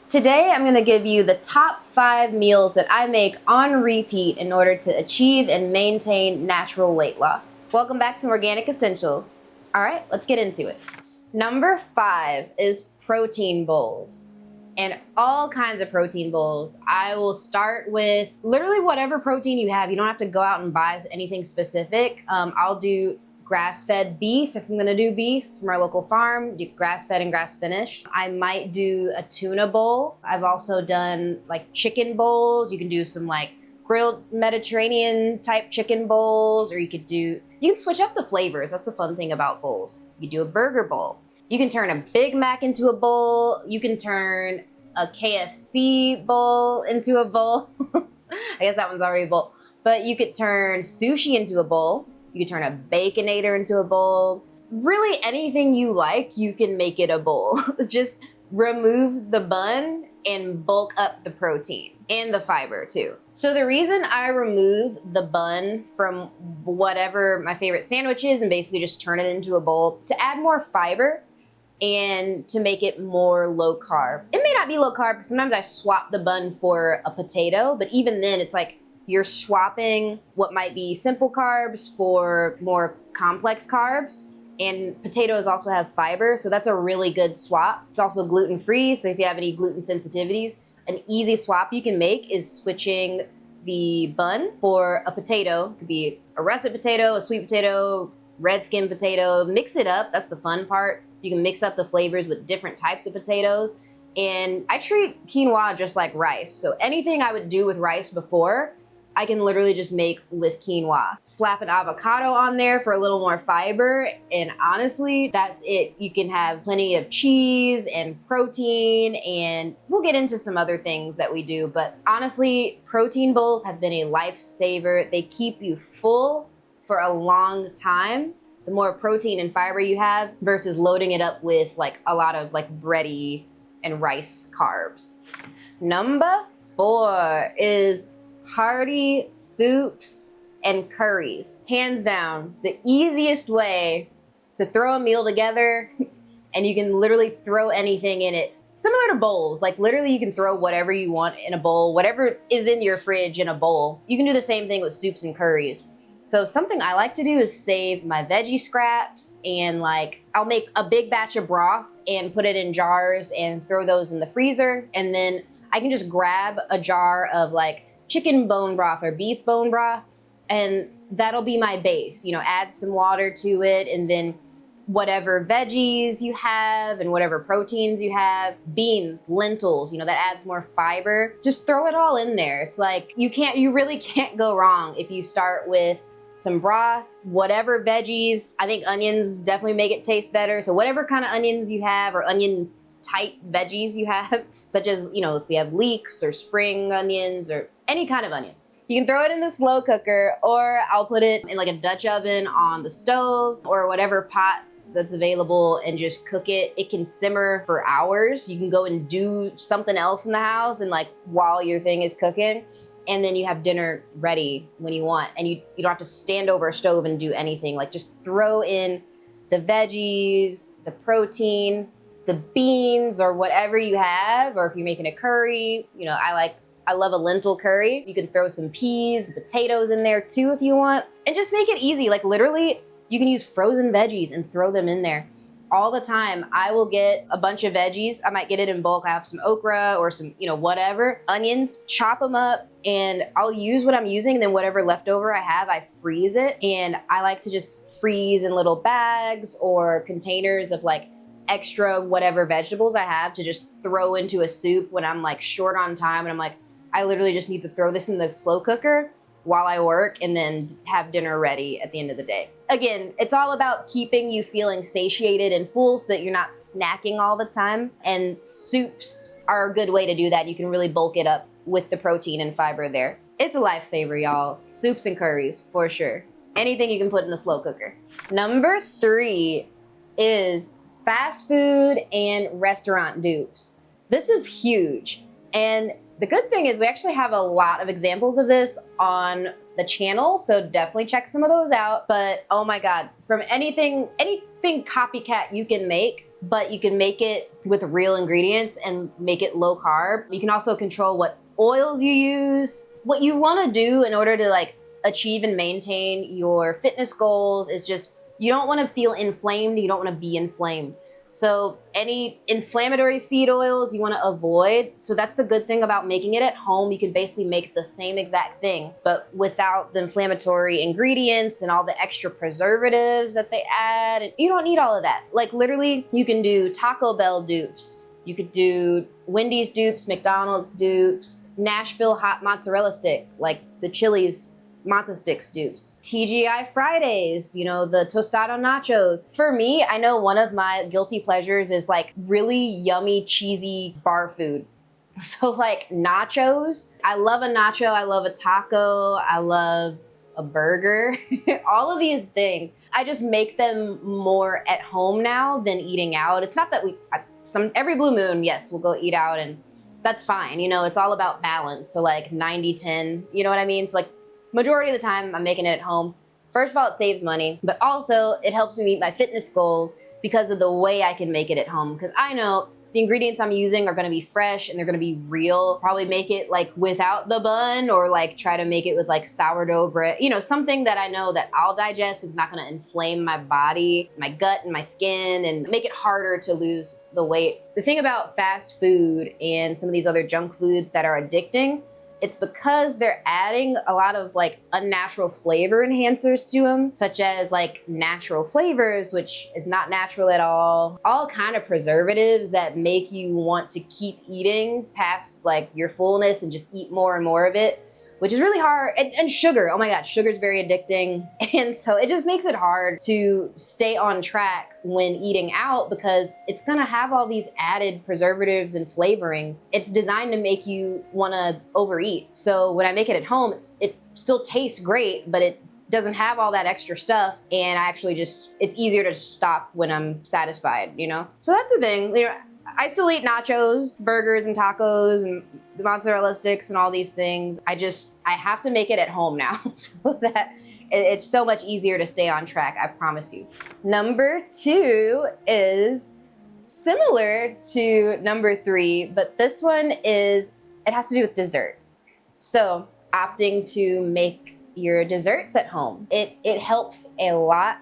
Today, I'm gonna give you the top 5 meals that I make on repeat in order to achieve and maintain natural weight loss. Welcome back to Morganic Essentials. All right, let's get into it. Number 5 is protein bowls. And all kinds of protein bowls. I will start with literally whatever protein you have. You don't have to go out and buy anything specific. I'll do grass-fed beef if I'm gonna do beef from our local farm, do grass-fed and grass-finished. I might do a tuna bowl. I've also done like chicken bowls. You can do some like grilled Mediterranean type chicken bowls, or you can switch up the flavors. That's the fun thing about bowls. You do a burger bowl. You can turn a Big Mac into a bowl. You can turn a KFC bowl into a bowl. I guess that one's already a bowl. But you could turn sushi into a bowl. You can turn a Baconator into a bowl. Really anything you like, you can make it a bowl. Just remove the bun and bulk up the protein and the fiber too. So the reason I remove the bun from whatever my favorite sandwich is and basically just turn it into a bowl to add more fiber and to make it more low carb. It may not be low carb because sometimes I swap the bun for a potato, but even then it's like you're swapping what might be simple carbs for more complex carbs. And potatoes also have fiber, so that's a really good swap. It's also gluten-free, so if you have any gluten sensitivities, an easy swap you can make is switching the bun for a potato. It could be a russet potato, a sweet potato, red skin potato. Mix it up, that's the fun part. You can mix up the flavors with different types of potatoes. And I treat quinoa just like rice. So anything I would do with rice before, I can literally just make with quinoa. Slap an avocado on there for a little more fiber, and honestly, that's it. You can have plenty of cheese and protein, and we'll get into some other things that we do, but honestly, protein bowls have been a lifesaver. They keep you full for a long time. The more protein and fiber you have versus loading it up with like a lot of like bready and rice carbs. Number 4 is Hearty soups and curries. Hands down, the easiest way to throw a meal together, and you can literally throw anything in it. Similar to bowls, like literally you can throw whatever you want in a bowl, whatever is in your fridge in a bowl. You can do the same thing with soups and curries. So something I like to do is save my veggie scraps, and like I'll make a big batch of broth and put it in jars and throw those in the freezer. And then I can just grab a jar of like chicken bone broth or beef bone broth, and that'll be my base. You know, add some water to it, and then whatever veggies you have and whatever proteins you have, beans, lentils, you know, that adds more fiber. Just throw it all in there. It's like you really can't go wrong if you start with some broth, whatever veggies. I think onions definitely make it taste better. So whatever kind of onions you have or onion type veggies you have, such as, you know, if we have leeks or spring onions or any kind of onions. You can throw it in the slow cooker, or I'll put it in like a Dutch oven on the stove or whatever pot that's available and just cook it. It can simmer for hours. You can go and do something else in the house and like while your thing is cooking, and then you have dinner ready when you want, and you don't have to stand over a stove and do anything. Like just throw in the veggies, the protein, the beans, or whatever you have. Or if you're making a curry, you know, I love a lentil curry. You can throw some peas, potatoes in there too if you want, and just make it easy. Like literally, you can use frozen veggies and throw them in there. All the time, I will get a bunch of veggies. I might get it in bulk. I have some okra or some, you know, whatever. Onions, chop them up, and I'll use what I'm using, and then whatever leftover I have, I freeze it. And I like to just freeze in little bags or containers of like extra whatever vegetables I have to just throw into a soup when I'm like short on time, and I'm like, I literally just need to throw this in the slow cooker while I work and then have dinner ready at the end of the day. Again, it's all about keeping you feeling satiated and full so that you're not snacking all the time. And soups are a good way to do that. You can really bulk it up with the protein and fiber there. It's a lifesaver, y'all. Soups and curries, for sure. Anything you can put in the slow cooker. Number 3 is fast food and restaurant dupes. This is huge. And the good thing is we actually have a lot of examples of this on the channel, so definitely check some of those out. But oh my God, from anything copycat you can make, but you can make it with real ingredients and make it low carb. You can also control what oils you use. What you want to do in order to like achieve and maintain your fitness goals is just, you don't want to feel inflamed, you don't want to be inflamed. So any inflammatory seed oils you want to avoid. So that's the good thing about making it at home. You can basically make the same exact thing, but without the inflammatory ingredients and all the extra preservatives that they add. And you don't need all of that. Like literally, you can do Taco Bell dupes. You could do Wendy's dupes, McDonald's dupes, Nashville hot mozzarella stick, like the Chili's Matzo Sticks dupes. TGI Fridays, you know, the tostado nachos. For me, I know one of my guilty pleasures is like really yummy, cheesy bar food. So like nachos. I love a nacho, I love a taco, I love a burger. All of these things. I just make them more at home now than eating out. It's not that every blue moon, yes, we'll go eat out and that's fine. You know, it's all about balance. So like 90-10, you know what I mean? So like majority of the time, I'm making it at home. First of all, it saves money, but also it helps me meet my fitness goals because of the way I can make it at home. Because I know the ingredients I'm using are gonna be fresh and they're gonna be real. Probably make it like without the bun or like try to make it with like sourdough bread. You know, something that I know that I'll digest is not gonna inflame my body, my gut and my skin and make it harder to lose the weight. The thing about fast food and some of these other junk foods that are addicting, it's because they're adding a lot of like unnatural flavor enhancers to them, such as like natural flavors, which is not natural at all kind of preservatives that make you want to keep eating past like your fullness and just eat more and more of it, which is really hard. And sugar, oh my God, sugar is very addicting. And so it just makes it hard to stay on track when eating out because it's gonna have all these added preservatives and flavorings. It's designed to make you wanna overeat. So when I make it at home, it still tastes great, but it doesn't have all that extra stuff. And I actually it's easier to stop when I'm satisfied, you know? So that's the thing, you know, I still eat nachos, burgers and tacos and mozzarella sticks and all these things. I have to make it at home now so that it's so much easier to stay on track, I promise you. Number 2 is similar to number 3, but this one it has to do with desserts. So opting to make your desserts at home. It helps a lot.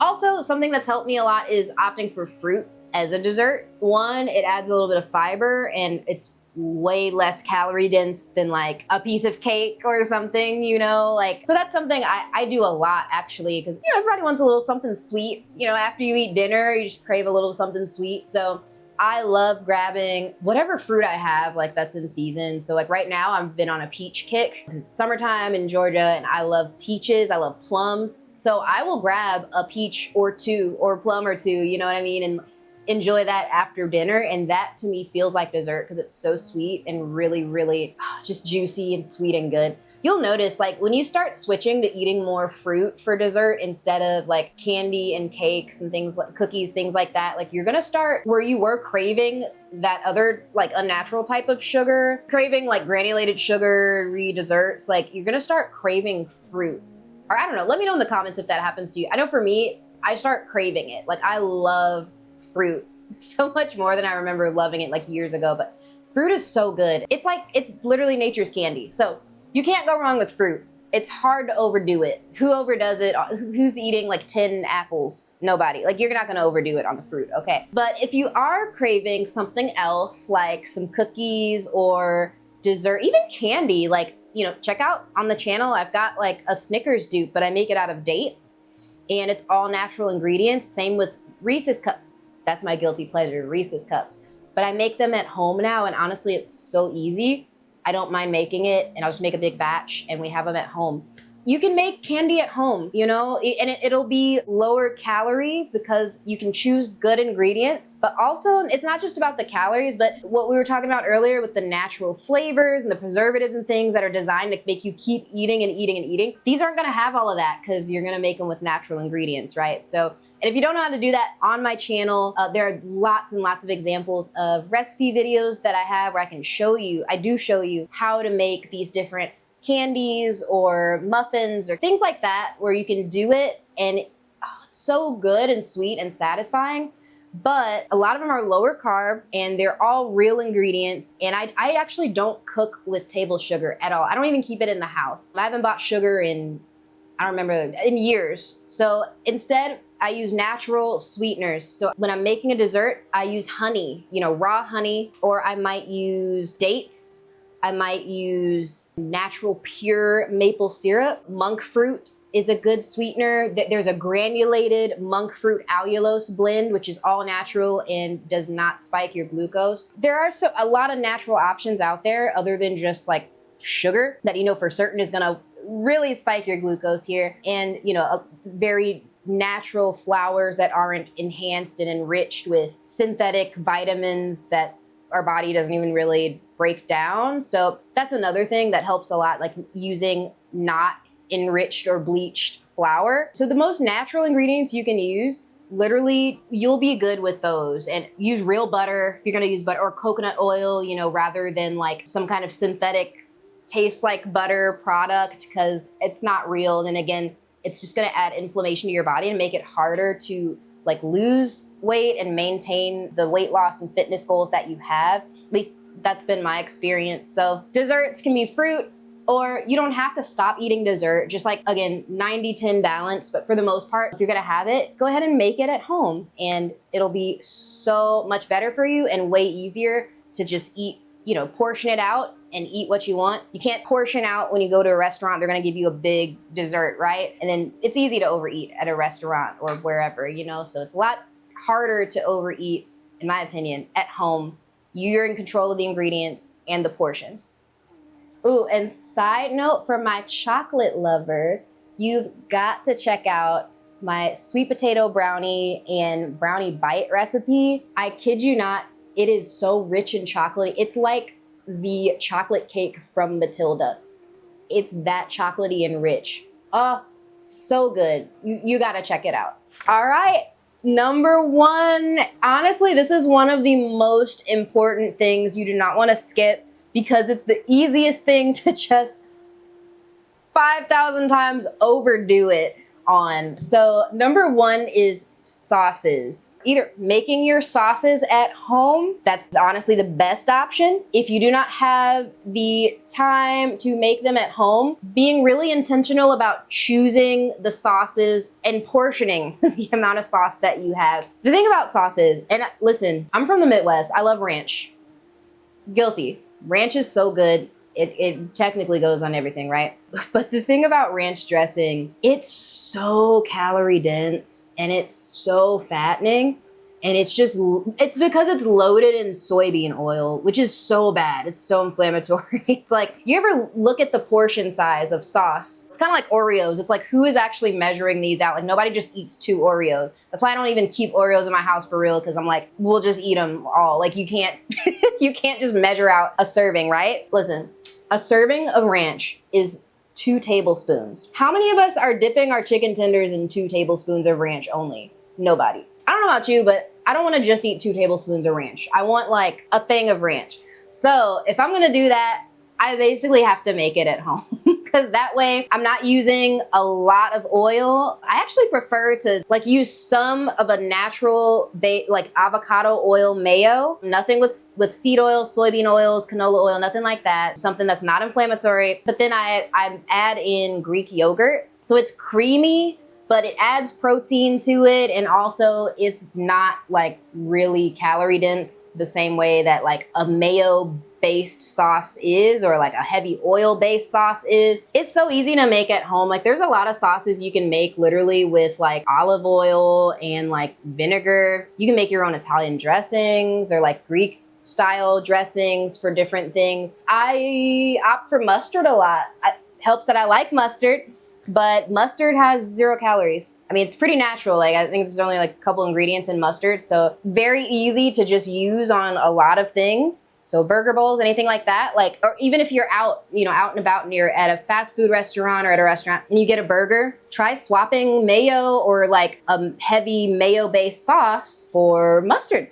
Also, something that's helped me a lot is opting for fruit as a dessert. One, it adds a little bit of fiber and it's way less calorie dense than like a piece of cake or something, you know, like, so that's something I do a lot actually, because, you know, everybody wants a little something sweet, you know, after you eat dinner, you just crave a little something sweet. So I love grabbing whatever fruit I have, like that's in season. So like right now I've been on a peach kick because it's summertime in Georgia and I love peaches, I love plums. So I will grab a peach or two or a plum or two, you know what I mean? And enjoy that after dinner, and that to me feels like dessert because it's so sweet and really, really just juicy and sweet and good. You'll notice like when you start switching to eating more fruit for dessert instead of like candy and cakes and things like cookies, things like that, like you're gonna start where you were craving that other like unnatural type of sugar, craving like granulated sugary desserts, like you're gonna start craving fruit. Or I don't know, let me know in the comments if that happens to you. I know for me, I start craving it. Like I love fruit so much more than I remember loving it like years ago, but fruit is so good. It's literally nature's candy. So you can't go wrong with fruit. It's hard to overdo it. Who overdoes it? Who's eating like 10 apples? Nobody. Like you're not gonna overdo it on the fruit, okay? But if you are craving something else, like some cookies or dessert, even candy, like, you know, check out on the channel, I've got like a Snickers dupe, but I make it out of dates and it's all natural ingredients. Same with Reese's cup. That's my guilty pleasure, Reese's cups. But I make them at home now, and honestly, it's so easy. I don't mind making it, and I'll just make a big batch, and we have them at home. You can make candy at home, you know, and it'll be lower calorie because you can choose good ingredients, but also it's not just about the calories, but what we were talking about earlier with the natural flavors and the preservatives and things that are designed to make you keep eating and eating and eating. These aren't gonna have all of that because you're gonna make them with natural ingredients, right? So, and if you don't know how to do that, on my channel, there are lots and lots of examples of recipe videos that I have where I do show you how to make these different candies or muffins or things like that where you can do it and it's so good and sweet and satisfying. but a lot of them are lower carb and they're all real ingredients. And I actually don't cook with table sugar at all. I don't even keep it in the house. I haven't bought sugar in, I don't remember, in years. So instead, I use natural sweeteners. So when I'm making a dessert, I use honey, you know, raw honey, or I might use dates. I might use natural pure maple syrup. Monk fruit is a good sweetener. There's a granulated monk fruit allulose blend, which is all natural and does not spike your glucose. There are a lot of natural options out there other than just like sugar that you know for certain is gonna really spike your glucose here. And you know, a very natural flours that aren't enhanced and enriched with synthetic vitamins that our body doesn't even really break down. So that's another thing that helps a lot, like using not enriched or bleached flour. So the most natural ingredients you can use, literally you'll be good with those. And use real butter if you're gonna use butter, or coconut oil, you know, rather than like some kind of synthetic tastes like butter product, because it's not real. And again, it's just gonna add inflammation to your body and make it harder to like lose weight and maintain the weight loss and fitness goals that you have. At least that's been my experience. So desserts can be fruit, or you don't have to stop eating dessert. Just like, again, 90-10 balance. But for the most part, if you're gonna have it, go ahead and make it at home. And it'll be so much better for you and way easier to just eat, you know, portion it out and eat what you want. You can't portion out when you go to a restaurant. They're gonna give you a big dessert, right? And then it's easy to overeat at a restaurant or wherever, you know? So it's a lot harder to overeat, in my opinion, at home. You're in control of the ingredients and the portions. Ooh, and side note for my chocolate lovers, you've got to check out my sweet potato brownie and brownie bite recipe. I kid you not, it is so rich in chocolate. It's like the chocolate cake from Matilda. It's that chocolatey and rich. Oh, so good. You gotta check it out. All right, number one. Honestly, this is one of the most important things you do not wanna skip, because it's the easiest thing to just 5,000 times overdo it on. So number one is sauces. Either making your sauces at home, that's honestly the best option. If you do not have the time to make them at home, being really intentional about choosing the sauces and portioning the amount of sauce that you have. The thing about sauces, and listen, I'm from the Midwest, I love ranch. Guilty. Ranch is so good. It technically goes on everything, right? But the thing about ranch dressing, it's so calorie dense and it's so fattening. And it's because it's loaded in soybean oil, which is so bad. It's so inflammatory. It's like, you ever look at the portion size of sauce? It's kind of like Oreos. It's like, who is actually measuring these out? Like, nobody just eats 2 Oreos. That's why I don't even keep Oreos in my house for real, because I'm like, we'll just eat them all. Like, you can't, you can't just measure out a serving, right? Listen, a serving of ranch is 2 tablespoons. How many of us are dipping our chicken tenders in 2 tablespoons of ranch only? Nobody. I don't know about you, but I don't want to just eat 2 tablespoons of ranch. I want like a thing of ranch. So if I'm gonna do that, I basically have to make it at home, because that way I'm not using a lot of oil. I actually prefer to like use some of a natural like avocado oil mayo. Nothing with seed oils, soybean oils, canola oil, nothing like that. Something that's not inflammatory. But then I add in Greek yogurt. So it's creamy, but it adds protein to it, and also it's not like really calorie dense the same way that like a mayo-based sauce is, or like a heavy oil-based sauce is. It's so easy to make at home. Like, there's a lot of sauces you can make literally with like olive oil and like vinegar. You can make your own Italian dressings or like Greek style dressings for different things. I opt for mustard a lot. It helps that I like mustard. But mustard has 0 calories. I mean, it's pretty natural. Like, I think there's only like a couple ingredients in mustard. So very easy to just use on a lot of things. So burger bowls, anything like that. Like, or even if you're out, you know, out and about and you're at a fast food restaurant or at a restaurant and you get a burger, try swapping mayo or like a heavy mayo-based sauce for mustard.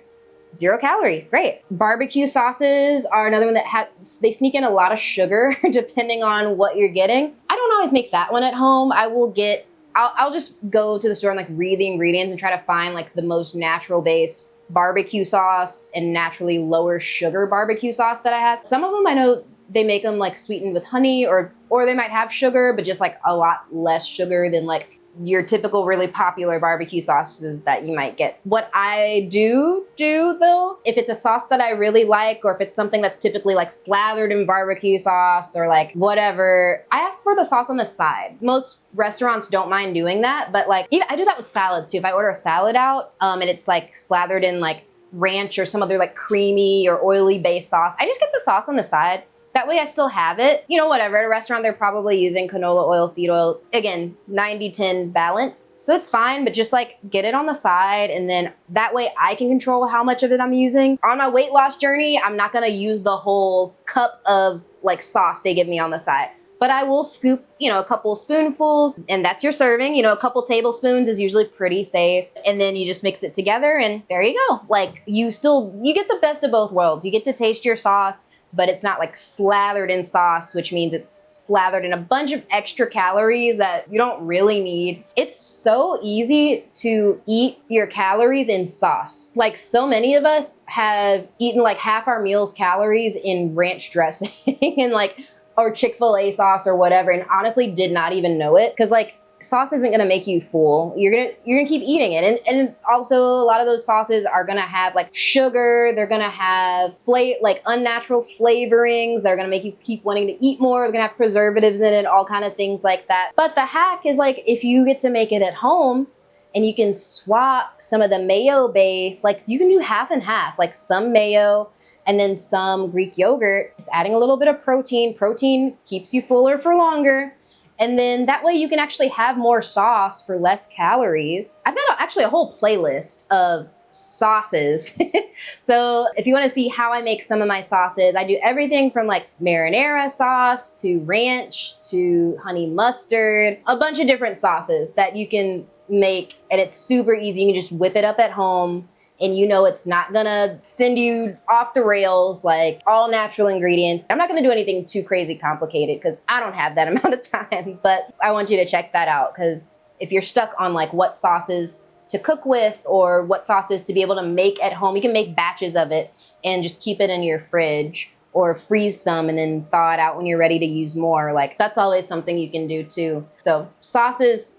0 calorie, great. Barbecue sauces are another one that they sneak in a lot of sugar depending on what you're getting. I don't always make that one at home. I'll just go to the store and like read the ingredients and try to find like the most natural based barbecue sauce and naturally lower sugar barbecue sauce that I have. Some of them I know they make them like sweetened with honey, or they might have sugar, but just like a lot less sugar than like your typical really popular barbecue sauces that you might get. What I do though, if it's a sauce that I really like, or if it's something that's typically like slathered in barbecue sauce or like whatever, I ask for the sauce on the side. Most restaurants don't mind doing that, but like I do that with salads too. If I order a salad out and it's like slathered in like ranch or some other like creamy or oily based sauce, I just get the sauce on the side. That way I still have it. You know, whatever, at a restaurant they're probably using canola oil, seed oil, again, 90-10 balance. So it's fine, but just like get it on the side, and then that way I can control how much of it I'm using. On my weight loss journey, I'm not gonna use the whole cup of like sauce they give me on the side. But I will scoop, you know, a couple spoonfuls, and that's your serving. You know, a couple tablespoons is usually pretty safe. And then you just mix it together and there you go. Like you get the best of both worlds. You get to taste your sauce, but it's not like slathered in sauce, which means it's slathered in a bunch of extra calories that you don't really need. It's so easy to eat your calories in sauce. Like so many of us have eaten like half our meal's calories in ranch dressing and like, or Chick-fil-A sauce or whatever, and honestly did not even know it. Cause like sauce isn't gonna make you full. You're gonna keep eating it. And also a lot of those sauces are gonna have like sugar, they're gonna have like unnatural flavorings that are gonna make you keep wanting to eat more. They're gonna have preservatives in it, all kind of things like that. But the hack is like, if you get to make it at home and you can swap some of the mayo base, like you can do half and half, like some mayo and then some Greek yogurt. It's adding a little bit of protein. Protein keeps you fuller for longer. And then that way you can actually have more sauce for less calories. I've got actually a whole playlist of sauces. So if you want to see how I make some of my sauces, I do everything from like marinara sauce to ranch to honey mustard, a bunch of different sauces that you can make, and it's super easy. You can just whip it up at home. And you know it's not gonna send you off the rails, like all natural ingredients. I'm not gonna do anything too crazy complicated because I don't have that amount of time, but I want you to check that out, because if you're stuck on like what sauces to cook with or what sauces to be able to make at home, you can make batches of it and just keep it in your fridge or freeze some and then thaw it out when you're ready to use more. Like that's always something you can do too. So sauces,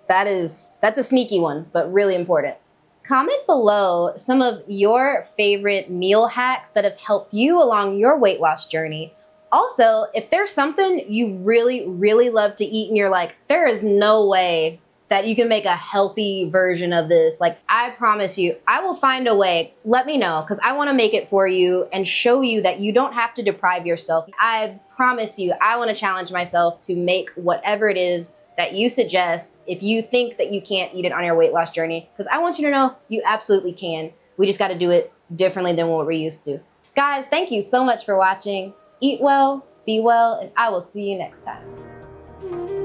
that's a sneaky one, but really important. Comment below some of your favorite meal hacks that have helped you along your weight loss journey. Also, if there's something you really, really love to eat and you're like, there is no way that you can make a healthy version of this, like I promise you, I will find a way. Let me know, because I want to make it for you and show you that you don't have to deprive yourself. I promise you, I want to challenge myself to make whatever it is that you suggest if you think that you can't eat it on your weight loss journey, because I want you to know you absolutely can. We just got to do it differently than what we're used to. Guys, thank you so much for watching. Eat well, be well, and I will see you next time.